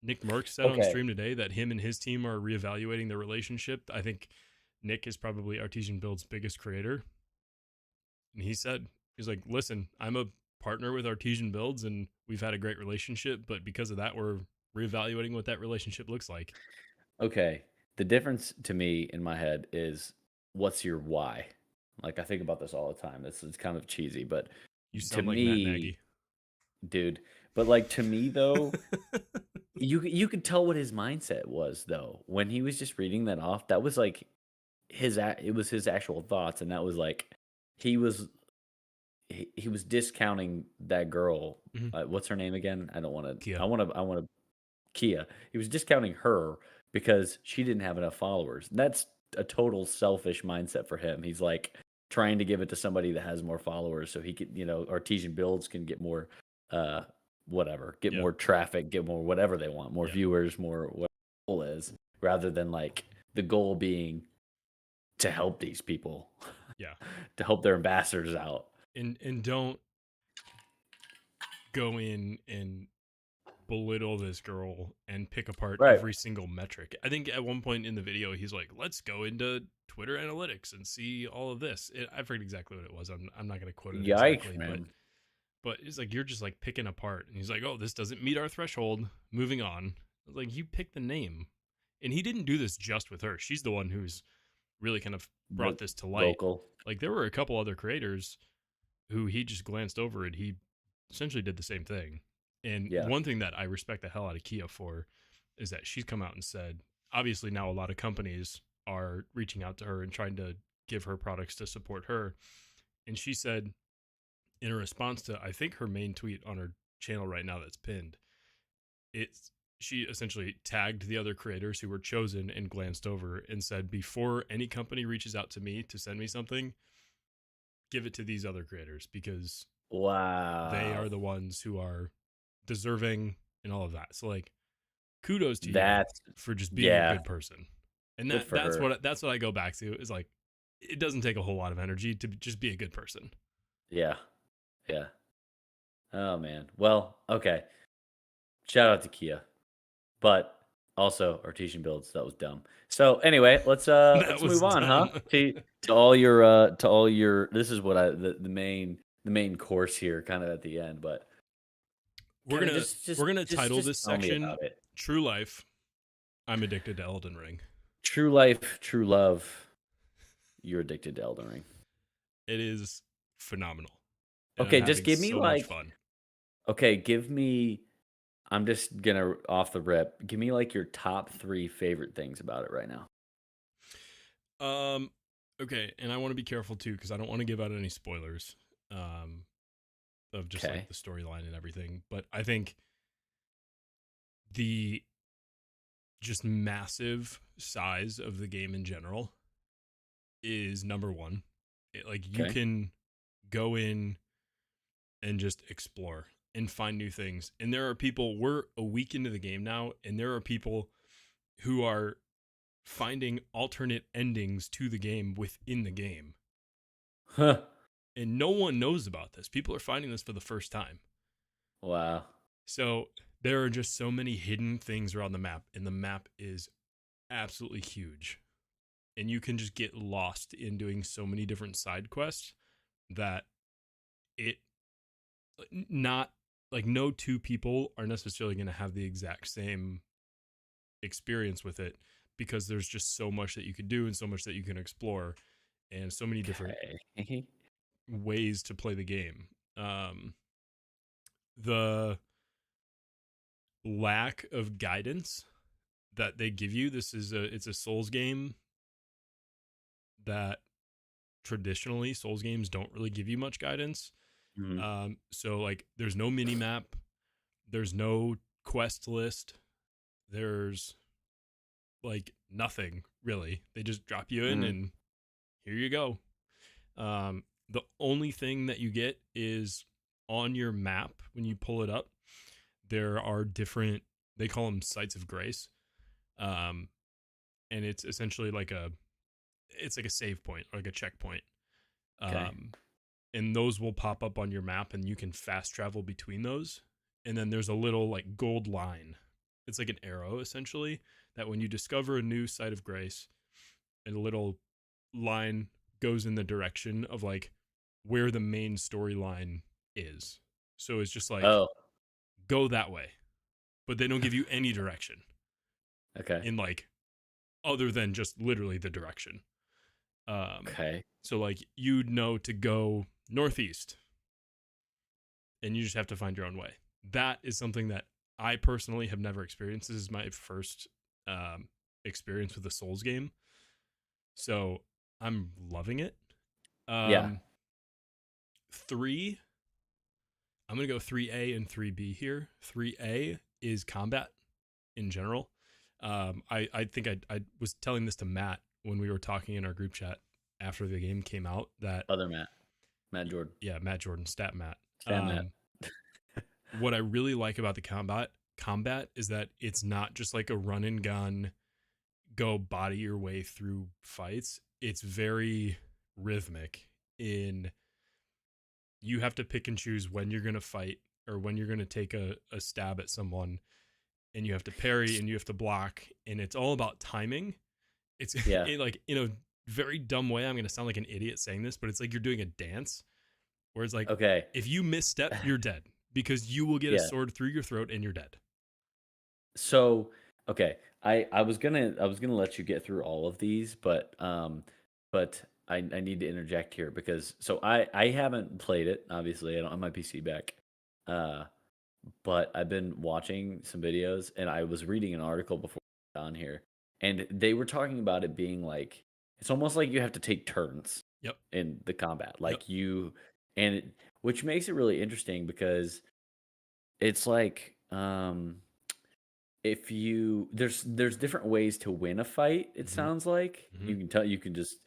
Nick Merck said on
Okay.
stream today that him and his team are reevaluating their relationship. I think Nick is probably Artesian Build's biggest creator, and he said he's like, listen, I'm a partner with Artesian Builds, and we've had a great relationship, but because of that, we're reevaluating what that relationship looks like.
Okay. The difference to me in my head is what's your why? Like I think about this all the time. This is kind of cheesy, but
You
to
sound like Matt
me,
Nagy.
dude, but like to me though, you could tell what his mindset was though. When he was just reading that off, that was like it was his actual thoughts, and that was like he was he was discounting that girl.
Mhm.
What's her name again? I don't want to.
Kia.
I want to Kia. He was discounting her because she didn't have enough followers. That's a total selfish mindset for him. He's like trying to give it to somebody that has more followers so he could, Artesian Builds can get more uh whatever, get
Yeah.
more traffic, get more whatever they want, more
Yeah.
viewers, more what the goal is, rather than like the goal being to help these people,
Yeah.
to help their ambassadors out.
And don't go in and belittle this girl and pick apart
Right.
every single metric. I think at one point in the video he's like, "Let's go into Twitter analytics and see all of this." I forget exactly what it was. I'm not going to quote it
Yikes,
exactly, but
man.
it's like you're just like picking apart. And he's like, "Oh, this doesn't meet our threshold. Moving on." I was like, you picked the name, and he didn't do this just with her. She's the one who's really kind of brought this to light.
Vocal.
Like there were a couple other creators who he just glanced over, and he essentially did the same thing. And
Yeah.
one thing that I respect the hell out of Kia for is that she's come out and said, obviously now a lot of companies are reaching out to her and trying to give her products to support her. And she said in a response to, I think her main tweet on her channel right now that's pinned, it's she essentially tagged the other creators who were chosen and glanced over and said, before any company reaches out to me to send me something, give it to these other creators because they are
Wow.
the ones who are deserving and all of that. So like kudos to you
That's
for just being a
yeah,
good person. And
good for her.
that's what I go back to is like it doesn't take a whole lot of energy to just be a good person.
Yeah. Yeah. Oh man. Well, okay. Shout out to Kia. But Also, artesian builds. That was dumb. So anyway,
That
let's
was
move on, huh?
dumb.
To all your. This is what the main course here, kind of at the end, but
we're
kind of
gonna we're gonna title
just
this
tell me
section
about it.
"True Life." I'm addicted to Elden Ring.
True life, true love. You're addicted to Elden Ring.
It is phenomenal, and I'm
Okay, just
having
give me
so much
like.
fun.
Okay, give me. I'm just gonna off the rip. Give me like your top three favorite things about it right now.
Um, okay, and I want to be careful too because I don't want to give out any spoilers um, of just like
Okay.
the storyline and everything. But I think the just massive size of the game in general is number one. Like you
Okay.
can go in and just explore and find new things. And there are people, we're a week into the game now, and there are people who are finding alternate endings to the game within the game.
Huh.
And no one knows about this. People are finding this for the first time.
Wow.
So there are just so many hidden things around the map, and the map is absolutely huge. And you can just get lost in doing so many different side quests that it not like no two people are necessarily going to have the exact same experience with it because there's just so much that you can do and so much that you can explore and so many different
Okay.
ways to play the game. The lack of guidance that they give you, it's a Souls game that traditionally Souls games don't really give you much guidance.
Mhm.
So like there's no mini map, there's no quest list, there's like nothing really. They just drop you in
Mhm.
and here you go. The only thing that you get is on your map when you pull it up. There are different. They call them sites of grace, um, and it's essentially like a save point or like a checkpoint.
Okay.
Um, and those will pop up on your map, and you can fast travel between those. And then there's a little like gold line. It's like an arrow essentially that when you discover a new site of grace, a little line goes in the direction of like where the main storyline is. So it's just like
Oh,
go that way, but they don't give you any direction
okay.
in like other than just literally the direction.
Okay.
So like you'd know to go northeast, and you just have to find your own way. That is something that I personally have never experienced. This is my first experience with a Souls game, so I'm loving it.
Yeah.
Um, three, I'm gonna go 3A and 3B here. 3A is combat in general. I think I was telling this to Matt when we were talking in our group chat after the game came out that
Other Matt. Matt Jordan.
yeah, Matt Jordan, stat Matt.
Stan Matt.
What I really like about the combat is that it's not just like a run and gun, go body your way through fights. It's very rhythmic in you have to pick and choose when you're gonna fight or when you're gonna take a stab at someone and you have to parry and you have to block and it's all about timing. It's
Yeah.
like in a very dumb way. I'm gonna sound like an idiot saying this, but it's like you're doing a dance where it's like
Okay.
if you misstep, you're dead because you will get a
Yeah.
sword through your throat and you're dead.
So, okay. I was gonna let you get through all of these, but I need to interject here because I haven't played it. Obviously, I don't have my PC back. Uh, but I've been watching some videos and I was reading an article before on here, and they were talking about it being like it's almost like you have to take turns
Yep.
in the combat,
Yep.
like you, and which makes it really interesting because it's like if you there's different ways to win a fight. It
Mm-hmm.
sounds like
Mm-hmm.
you can just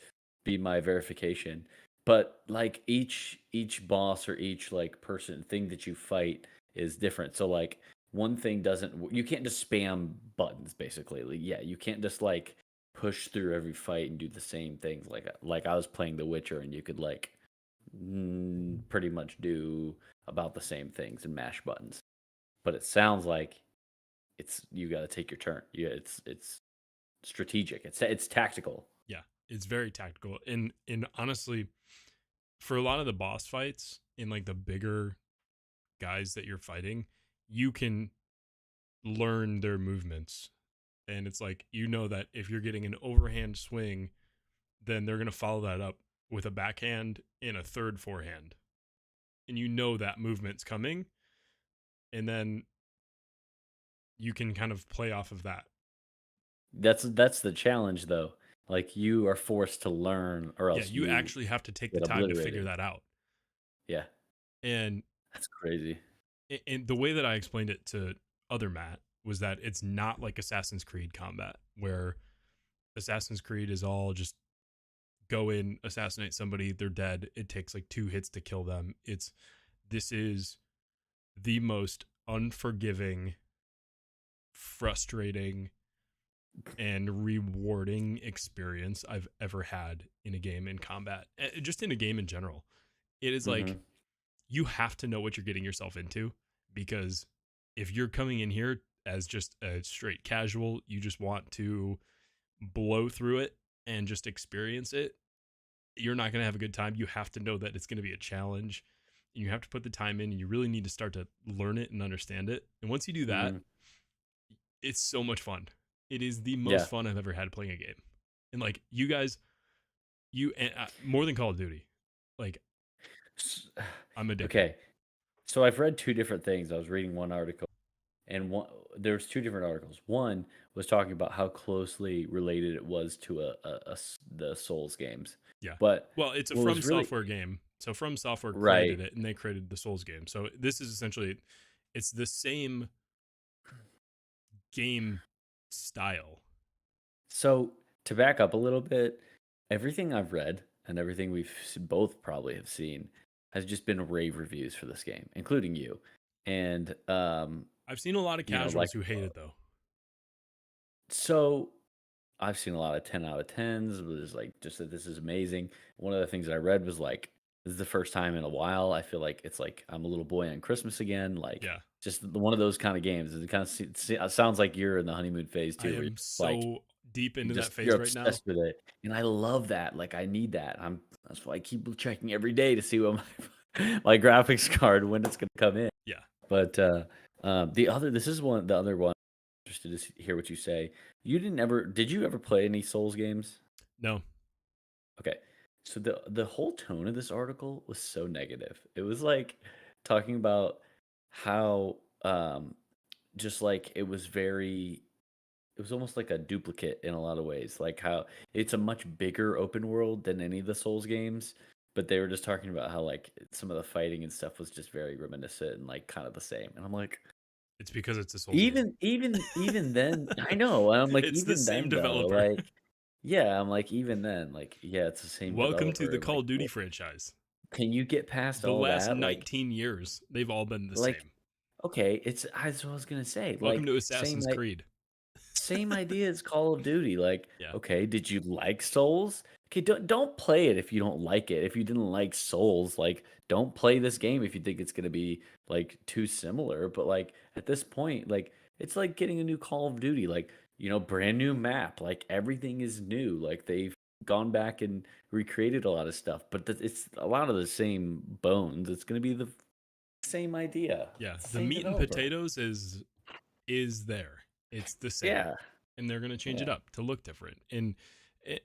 be my verification, but like each boss or each like person thing that you fight is different. So like one thing doesn't you can't just spam buttons basically. Like, yeah, you can't just like push through every fight and do the same things. Like I was playing The Witcher and you could like pretty much do about the same things and mash buttons. But it sounds like it's you got to take your turn. Yeah, it's strategic. It's tactical.
Yeah, it's very tactical. And honestly, for a lot of the boss fights in like the bigger guys that you're fighting, you can learn their movements. And it's like, you know that if you're getting an overhand swing, then they're going to follow that up with a backhand and a third forehand. And you know that movement's coming. And then you can kind of play off of that.
That's the challenge though. Like you are forced to learn or
Yeah,
else
you
you
actually have to take the
get
time to figure
obliterated.
that out.
Yeah,
And
that's crazy.
and the way that I explained it to other Matt was that it's not like Assassin's Creed combat, where Assassin's Creed is all just go in, assassinate somebody, they're dead. It takes like 2 hits to kill them. This is the most unforgiving, frustrating, and rewarding experience I've ever had in a game in combat, just in a game in general. It is like,
Mhm.
you have to know what you're getting yourself into, because if you're coming in here as just a straight casual, you just want to blow through it and just experience it, you're not going to have a good time. You have to know that it's going to be a challenge, and you have to put the time in, and you really need to start to learn it and understand it. And once you do that,
Mhm.
it's so much fun. It is the most
Yeah.
fun I've ever had playing a game. And like, you guys, more than Call of Duty, like,
S-
I'm addicted.
Okay. So I've read two different things. I was reading one article and there's two different articles. One was talking about how closely related it was to the Souls games.
Yeah.
But
Well, it's a
what
From
was really
Software game. So From Software created
right.
it, and they created the Souls game. So this is essentially, it's the same game style.
So to back up a little bit, everything I've read and everything both probably have seen has just been rave reviews for this game, including you. And
I've seen a lot of
like
casuals who hate it though.
so I've seen a lot of 10 out of 10s, was like just that this is amazing. One of the things that I read was like, this is the first time in a while. I feel like it's like I'm a little boy on Christmas again. Like
Yeah.
just one of those kind of games. It kind of sounds like you're in the honeymoon phase
I
too, where you're
am
like
so deep into that
just
phase
you're
right now.
obsessed with it. And I love that. Like I need that. That's why I keep checking every day to see what my graphics card when it's gonna come in.
Yeah.
But this is the other one. Interested to hear what you say. Did you ever play any Souls games?
No.
Okay. So the whole tone of this article was so negative. It was like talking about how just like it was almost like a duplicate in a lot of ways. Like how it's a much bigger open world than any of the Souls games, but they were just talking about how like some of the fighting and stuff was just very reminiscent and like kind of the same. And I'm like,
It's because it's a Souls game.
even then, I know. And I'm like,
It's the
even
same
then though,
developer.
like, yeah, I'm like, even then, like, yeah, it's the same
Welcome to
developer.
the
And
Call
like,
of Duty franchise.
can you get past
The
all
last
that? Like,
19 years, they've all been the
like,
same.
okay, that's what I was gonna say.
Welcome
Like,
to Assassin's Creed.
same idea as Call of Duty. Like,
Yeah.
okay, did you like Souls? Okay, don't play it if you don't like it. If you didn't like Souls, like, don't play this game if you think it's gonna be like too similar. But like at this point, like it's like getting a new Call of Duty, like brand new map. Like everything is new. Like they've gone back and recreated a lot of stuff, but it's a lot of the same bones. It's gonna be the same idea.
Yeah.
It's the
The
same
meat and
developer.
potatoes is there. It's the same.
Yeah,
And they're going to change it
yeah,
up to look different. And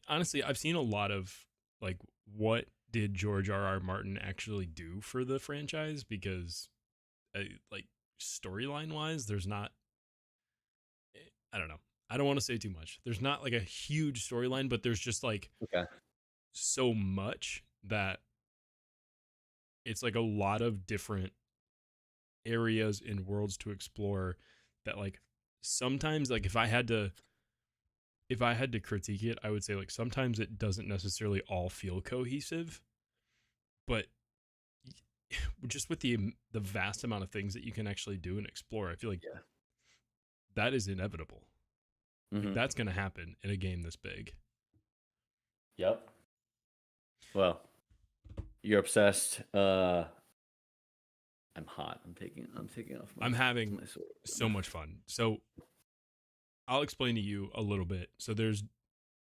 honestly, I've seen a lot of like, what did George R. R. Martin actually do for the franchise, because like, storyline wise, there's not, I don't know. I don't want to say too much. There's not like a huge storyline, but there's just like
okay,
so much that it's like a lot of different areas and worlds to explore, that like, sometimes, like, if I had to critique it, I would say like sometimes it doesn't necessarily all feel cohesive, but just with the vast amount of things that you can actually do and explore, I feel like
yeah,
that is inevitable. Like,
hmm,
that's going to happen in a game this big.
yep. Well, you're obsessed. I'm hot. I'm taking off
I'm having
my sword.
so much fun. So I'll explain to you a little bit. So there's,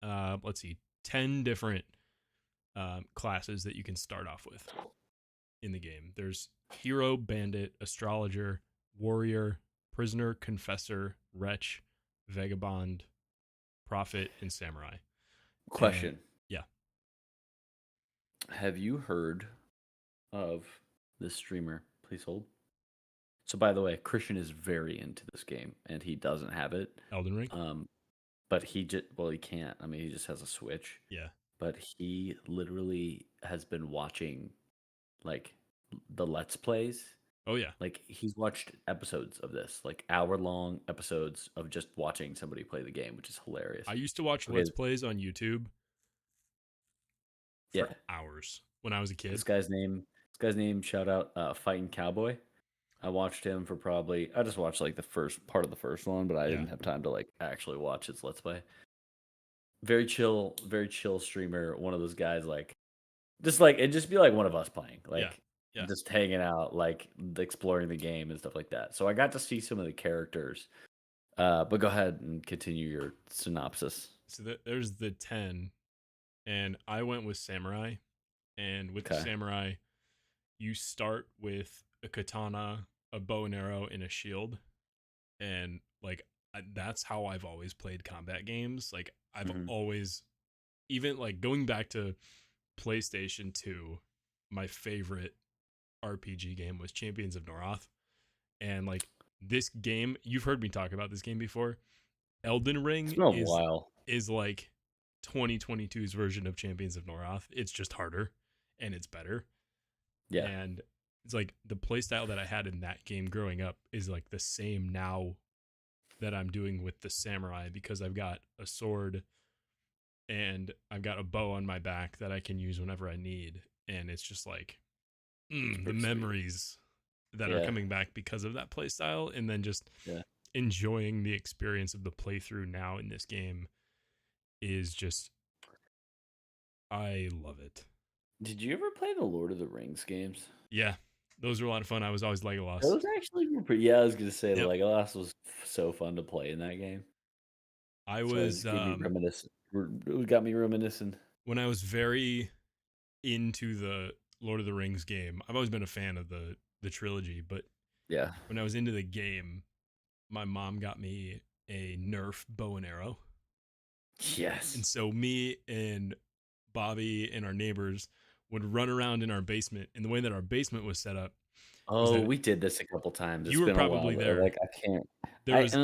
let's see, 10 different classes that you can start off with in the game. There's hero, bandit, astrologer, warrior, prisoner, confessor, wretch, vagabond, prophet, and samurai. And
Question:
yeah,
have you heard of this streamer? Please hold. So, by the way, Christian is very into this game, and he doesn't have it.
Elden Ring.
Um, but he just he can't. I mean, he just has a Switch.
Yeah.
But he literally has been watching like the Let's Plays.
Oh yeah.
Like he's watched episodes of this, like hour-long episodes of just watching somebody play the game, which is hilarious.
I used to watch
Okay,
Let's Plays on YouTube for
yeah.
hours when I was a kid.
This guy's name, shout out, Fighting Cowboy. I just watched like the first part of the first one, but I
Yeah.
didn't have time to like actually watch his Let's Play. Very chill streamer. One of those guys like just like it just be like one of us playing,
Yeah.
like
Yeah.
just hanging out, like exploring the game and stuff like that. So I got to see some of the characters. But go ahead and continue your synopsis.
So there's the 10, and I went with samurai. And with the
Okay.
samurai, you start with a katana, a bow and arrow, and a shield. And like that's how I've always played combat games. Like I've
Hmm.
always, even like going back to PlayStation 2, my favorite RPG game was Champions of Norath. And like this game, you've heard me talk about this game before. Elden
It's
Ring
been a
is
while.
is like 2022's version of Champions of Norath. It's just harder and it's better.
Yeah,
And it's like the playstyle that I had in that game growing up is like the same now that I'm doing with the samurai, because I've got a sword and I've got a bow on my back that I can use whenever I need. And it's just like
it's
the
pretty sweet.
memories that are
Yeah,
coming back because of that playstyle, and then just
yeah.
enjoying the experience of the playthrough now in this game is just, I love it.
Did you ever play the Lord of the Rings games?
Yeah, those were a lot of fun. I was always Legolas.
Those actually were pretty. Yeah, I was gonna say
Yep.
Legolas was so fun to play in that game.
I
So it
was
just gave me reminiscent. It got me reminiscing.
when I was very into the Lord of the Rings game. I've always been a fan of the trilogy, but
Yeah.
when I was into the game, my mom got me a Nerf bow and arrow. And
Yes.
so me and Bobby and our neighbors would run around in our basement. And the way that our basement was set up was
Oh,
that
we did this a couple times.
you
It's
were
been a while,
probably
but
there.
like I can't.
There
I
was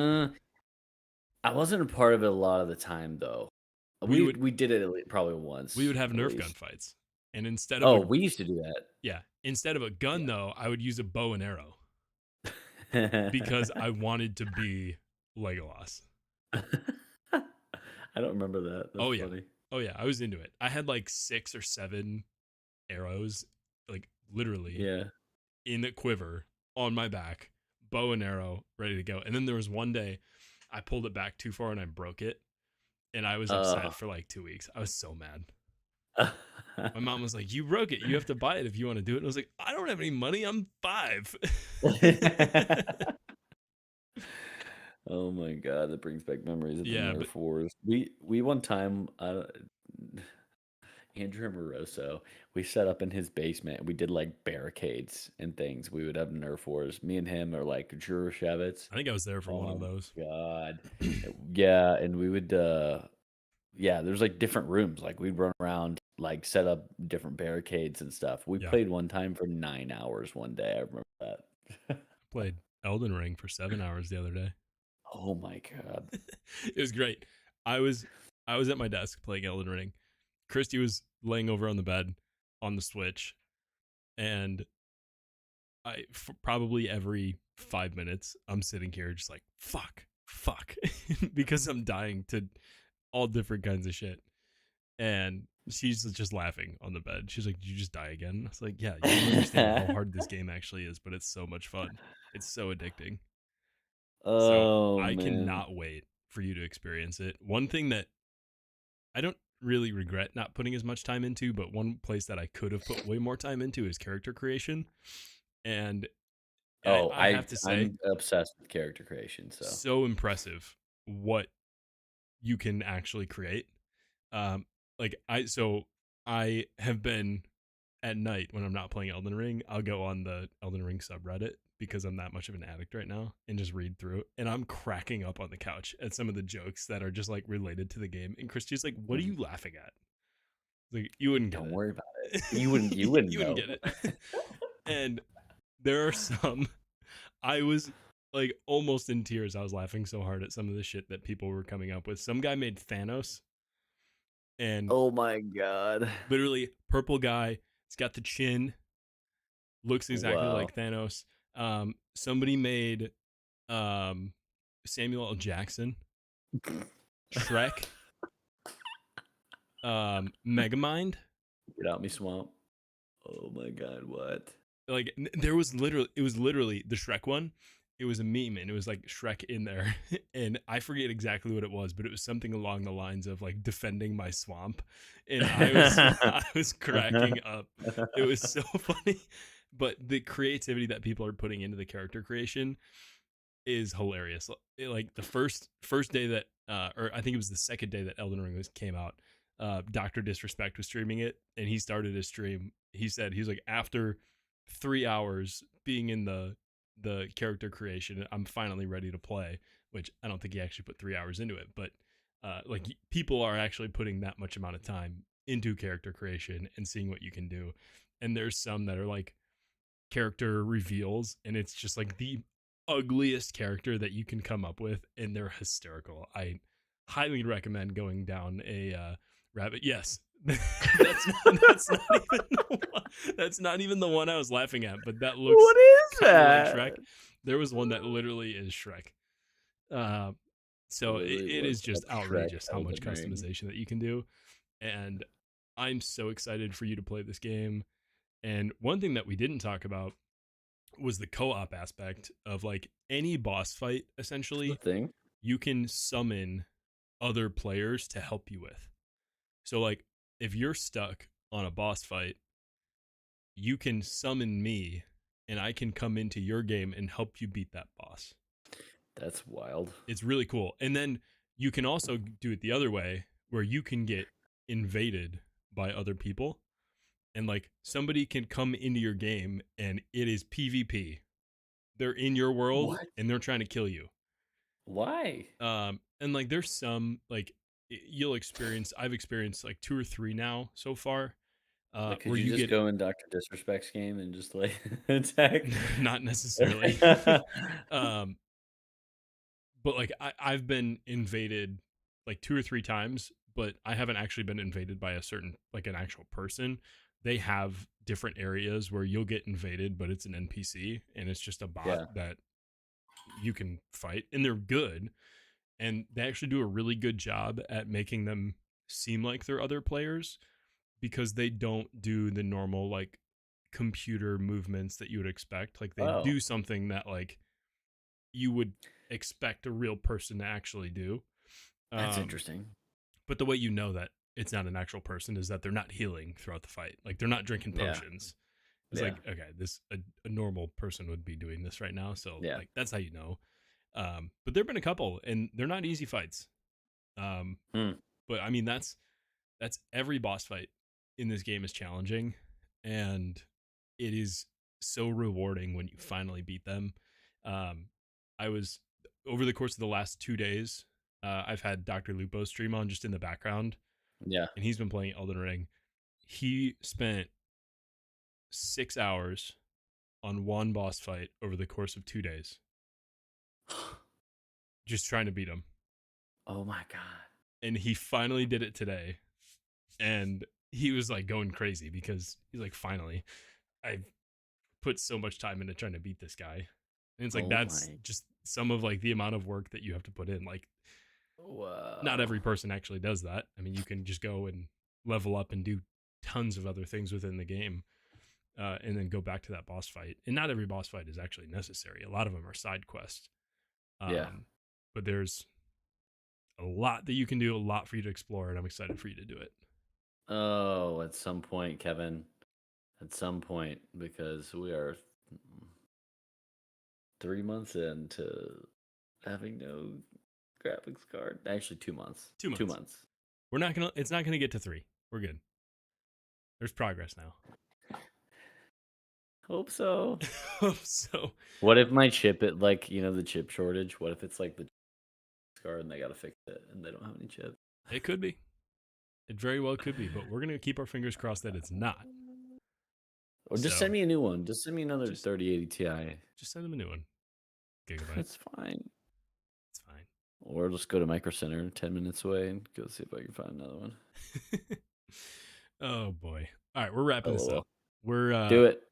I wasn't a part of it a lot of the time though.
we would
We did it probably
we
once
would have
at
Nerf
least.
gunfights. And instead of
Oh,
a
we used to do
yeah, instead of a gun though, I would use a bow and arrow because
that.
I wanted to be Legolas.
I don't remember that. That's
Oh yeah.
funny.
Oh yeah, I was into it. I had like 6 or 7 arrows, like literally
Yeah.
in the quiver on my back, bow and arrow ready to go. And then there was one day I pulled it back too far and I broke it, and I was
Uh,
upset for like 2 weeks. I was so mad. My mom was like, "You broke it. You have to buy it if you want to do it." And I was like, "I don't have any money. I'm 5."
oh my god, that brings back memories of the
Yeah, but
Nerf wars. We one time, Andrew Moroso, we set up in his basement. We did like barricades and things. We would have Nerf wars. Me and him are like Jurashevitz.
I think I was there for one of
Oh
those.
my god. Yeah, and we would yeah, there's like different rooms. Like we'd run around, like set up different barricades and stuff. We
Yeah,
played one time for 9 hours one day. I remember that.
I played Elden Ring for 7 hours the other day.
Oh my god.
It was great. I was I was at my desk playing Elden Ring. Christy was laying over on the bed on the Switch, and probably every 5 minutes, I'm sitting here just like fuck, because I'm dying to all different kinds of shit. And she's just laughing on the bed. She's like, "Did you just die again?" I was like, "Yeah, you don't understand how hard this game actually is, but it's so much fun. It's so addicting." So
Oh
I
man.
cannot wait for you to experience it. One thing that I don't really regret not putting as much time into, but one place that I could have put way more time into is character creation. And
Oh,
I have to say,
I'm obsessed with character creation, so
so impressive what you can actually create. Um, like I have been at night when I'm not playing Elden Ring, I'll go on the Elden Ring subreddit because I'm that much of an addict right now and just read through. And I'm cracking up on the couch at some of the jokes that are just like related to the game. And Christy's like, "What are
mhm.
you laughing at?" Like, you wouldn't get
Don't worry about
it.
it. You wouldn't
You wouldn't
know.
get it. And there are some I was like almost in tears. I was laughing so hard at some of the shit that people were coming up with. Some guy made Thanos and
Oh my god.
literally purple guy. He's got the chin, looks exactly
Wow.
like Thanos. Somebody made um, Samuel L. Jackson, Shrek, Megamind.
Get out me swamp. Oh my god, what?
Like there was literally, it was literally the Shrek one. It was a meme and it was like Shrek in there, and I forget exactly what it was, but it was something along the lines of like defending my swamp, and I was cracking up. It was so funny, but the creativity that people are putting into the character creation is hilarious. Like the first day that, or I think it was the second day that Elden Ring came out. Doctor Disrespect was streaming it, and he started his stream. He said he's like, after 3 hours being in the character creation, I'm finally ready to play. Which I don't think he actually put 3 hours into it, but like people are actually putting that much amount of time into character creation and seeing what you can do. And there's some that are like character reveals, and it's just like the ugliest character that you can come up with, and they're hysterical. I highly recommend going down a rabbit. Yes, that's not even the one I was laughing at, but that looks
What is
kind of like
that?
Shrek. There was one that literally is Shrek. Uh, so
Literally
it is
looks
just
like Shrek
outrageous how much
Elden Ring.
customization that you can do, and I'm so excited for you to play this game. And one thing that we didn't talk about was the co-op aspect of like any boss fight.
The
Essentially,
thing?
you can summon other players to help you with. So like if you're stuck on a boss fight, you can summon me and I can come into your game and help you beat that boss.
That's wild.
It's really cool. And then you can also do it the other way where you can get invaded by other people, and like somebody can come into your game and it is PvP. They're in your world
What?
and they're trying to kill you.
Why?
And like there's some like you'll experience, I've experienced like two or three now so far,
Like, could
where
you
you
just
get
go in Doctor Disrespect's game and just like attack?
not necessarily. um but like I've been invaded like two or three times, but I haven't actually been invaded by a certain, like an actual person. They have different areas where you'll get invaded, but it's an NPC and it's just a bot
Yeah.
that you can fight, and they're good, and they actually do a really good job at making them seem like they're other players, because they don't do the normal like computer movements that you would expect. Like they
Oh,
do something that like you would expect a real person to actually do.
that's
um
interesting.
but the way you know that it's not an actual person is that they're not healing throughout the fight. Like they're not drinking
Yeah.
potions. It's
Yeah.
like, okay, this a normal person would be doing this right now, so
Yeah.
like that's how you know. But there've been a couple and they're not easy fights. um
Hmm.
but I mean that's every boss fight in this game is challenging, and it is so rewarding when you finally beat them. um I was, over the course of the last 2 days, I've had Dr. Lupo stream on just in the background,
Yeah.
and he's been playing Elden Ring. He spent 6 hours on one boss fight over the course of 2 days, just trying to beat him.
Oh my god.
And he finally did it today, and he was like going crazy because he's like, finally, I've put so much time into trying to beat this guy. And it's like,
Oh
that's
my.
just some of like the amount of work that you have to put in. Like, not
Wow.
every person actually does that. I mean, you can just go and level up and do tons of other things within the game, and then go back to that boss fight. And not every boss fight is actually necessary. A lot of them are side quests.
Yeah.
um but there's a lot that you can do, a lot for you to explore, and I'm excited for you to do it.
Oh, at some point, Kevin. At some point, because we are 3 months into having no graphics card. Actually, 2 months.
2
2
months.
months.
It's not gonna get to 3. We're good. There's progress now.
Hope so.
So
What if my chip, the chip shortage? What if it's like the card and they gotta fix it and they don't have any chips?
it could be. It very well could be, but we're gonna keep our fingers crossed that it's not.
Or just
So
send me a new one. Just send me another
just
3080 Ti.
just send them a new one. Gigabyte.
That's fine.
It's fine.
Or just go to Micro Center 10 minutes away and go see if I can find another one.
Oh boy. All right, we're wrapping this
LOL.
up. We're
Do it.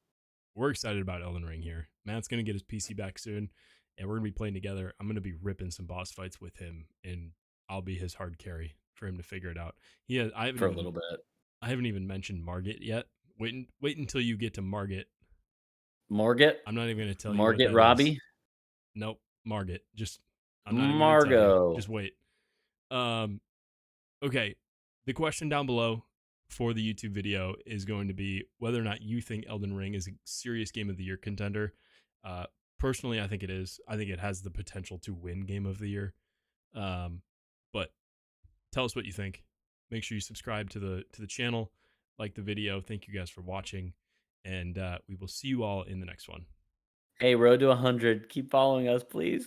we're excited about Elden Ring here. Matt's gonna get his PC back soon, and we're gonna be playing together. I'm gonna be ripping some boss fights with him, and I'll be his hard carry for him to figure it out.
For a little bit.
I haven't even mentioned Margit yet. Wait until you get to Margit.
Margit?
I'm not even gonna tell you what
Margit
that is.
Robbie?
Nope, Margit. I'm not even gonna tell
Margot.
you. Just wait. Okay. The question down below for the YouTube video is going to be whether or not you think Elden Ring is a serious Game of the Year contender. Personally, I think it is. I think it has the potential to win Game of the Year. But tell us what you think. Make sure you subscribe to the channel, like the video. Thank you guys for watching, and we will see you all in the next one.
Hey, road to 100. Keep following us, please.